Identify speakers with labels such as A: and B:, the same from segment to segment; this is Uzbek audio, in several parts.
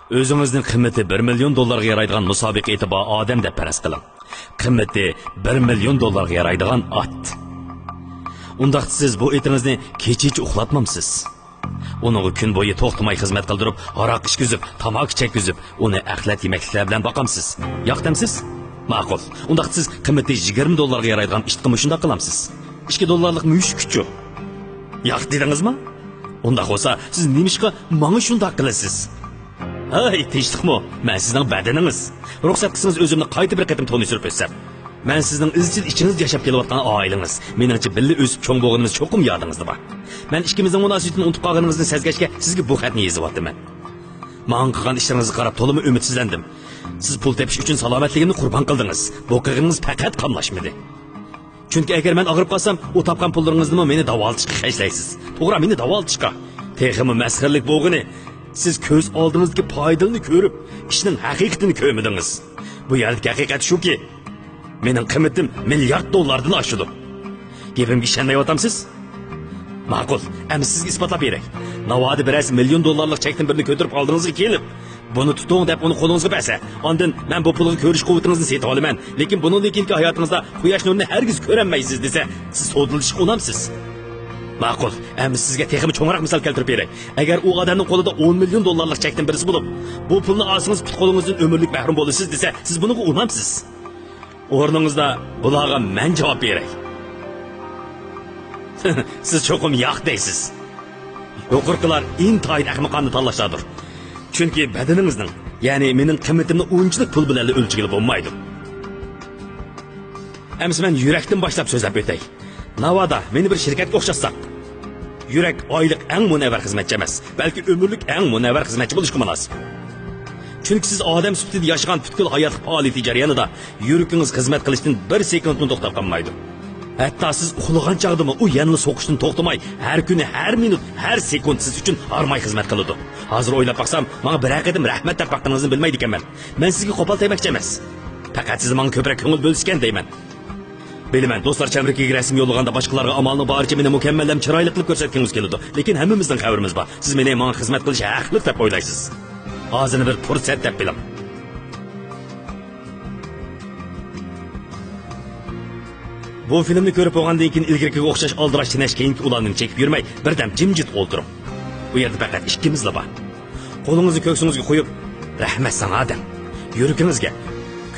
A: Özünüzün kıymeti 1 milyon dollarga yaraydigan musobaqa etibar odam deb faraz qiling. Qiymati 1 milyon dollarga yaraydigan at. Undaq siz bu etingizni kechich uxlatmamsiz. Onu kun bo'yi to'xtamay xizmat qildirib, aroq ichkizib, tamoq chekizib, uni axlat yemekliklar bilan boqamsiz. Yoqdamsiz? Ma'qul. Undaq siz qiymati 20 dollarga yaraydigan ish qilib shunda qilamsiz. 2 dollarlik mush kuchu. Yoq dedingizmi? Undaq bo'lsa, siz nimishqa menga shunda qilasiz? Hay, tinchlikmi? Men sizning badaningiz. Ruxsat qilsangiz o'zimni qayta bir qatim tanishtirib o'tsam. Men sizning izchil ichingiz yashab kelayotgan oilangiz. Meningcha birga o'sib cho'ng bo'lganimiz cho'qim yodingizda bor. Men ikkimizning munosabatini unutib qolganingizni sezgachga sizga bu xatni yozyapman. Men qilgan ishlaringizga qarab to'limi umidsizlandim. Siz pul tepish uchun salomatligimni qurbon qildingiz. Bu qilganingiz faqat qamlashmadi. Chunki agar men og'rib qolsam, u topgan pullaringizni meni davolatishga xashlaysiz. To'g'ri, meni davolatishga. Texmi masxaralik bo'lg'ini. Siz ko'z oldingizga foydalini ko'rib, ishning haqiqatini ko'rmadingiz. Bu yerdagi haqiqat shuki, mening qiymatim milliard dollardan oshadi. Gapimga ishonmayapsiz? Ma'qul, endi sizga isbotlab beray. Navoda biroz million dollarlik chekdan birini ko'tarib oldingizga kelib, buni tuting deb uni qo'lingizga bersa, ondan men bu pulga ko'rish quvvatingizni seta olaman, lekin bundan keyingi hayotingizda quyosh nurini hargiz ko'rolmaysiz desa, siz so'dilishga unamsiz. Ma'qul, endi sizga texmi cho'ngroq misol keltirib beray. Agar u odamning qo'lida 10 million dollarlik chekdan birisi bo'lib, bu pulni olsangiz put qo'lingizdan umrlik mahrum bo'lasiz desa, siz bunga unamsiz. O'rningizda bularga men javob beray. Siz cho'qim yo'q deysiz. Yo'qirqilar intayin ahmoqona tanlashlardir. Chunki badaningizning, ya'ni mening qiymatimni o'yinchilik pul bilan o'lchagili bo'lmaydi. Endi men yurakdan boshlab so'zlab o'tay. Navoda meni bir shirkatga o'xshatsak, yurak oylik eng munavvar xizmatchi emas, balki umrlik eng munavvar xizmatchi bo'lishga munosib. Chunki siz odam sifatida yashagan butkul hayotlik faoliyati jarayonida yuragingiz xizmat qilishdan 1 sekundni to'xtab qolmaydi. Hatto siz uxlagan chog'dami u yanni so'qishdan to'xtamay, har kuni, har minut, har sekund siz uchun armay xizmat qiladi. Hozir o'ylab baqsam, menga bir qatim rahmat deb vaqtingizni bilmaydi ekanman. Men sizga qo'pol tegmoqchi emas. Faqat siz menga ko'proq ko'ngil bo'lishgan deyman. Bilaman, do'stlar chamrikiga rasm yo'llaganda boshqalarga amalni boricha meni mukammal ham chiroyli qilib ko'rsatganingiz keladi. Lekin hammamizning xabarimiz bor. Siz meni menga xizmat qilish haqli deb o'ylaysiz. Hozirni bir fursat deb bilim. Bu filmni ko'rib bo'lgandan keyin ilgariga o'xshash aldirash tinash keyingi ularning chekib yurmay, birdam jimjit o'ldiring. Bu yerda faqat ikkimizla bor. Qo'lingizni ko'ksingizga qo'yib, rahmat sana odam. Yuragingizga,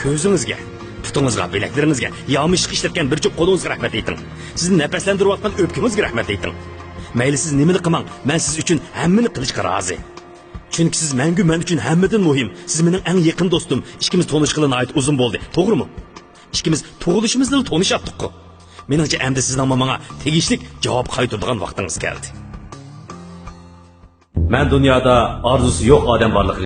A: ko'zingizga, putingizga, bilaklaringizga, yomish ishlatgan bir cho'p qo'lingizga rahmat ayting. Sizni nafaslantirayotgan o'pkingizga rahmat ayting. Mayli siz nimani qilmang, men siz uchun hammani qilishga rozi. Chunki siz menga men uchun hammadan muhim. Siz mening eng yaqin do'stim. Ikkimiz tanishqilina ayt uzun bo'ldi. To'g'rimi? Ikkimiz tug'ilishimizni tanishatdik-ku. Meningcha endi sizning menga tegishli javob qaytaradigan vaqtingiz keldi. Men dunyoda orzusi yo'q odam borligi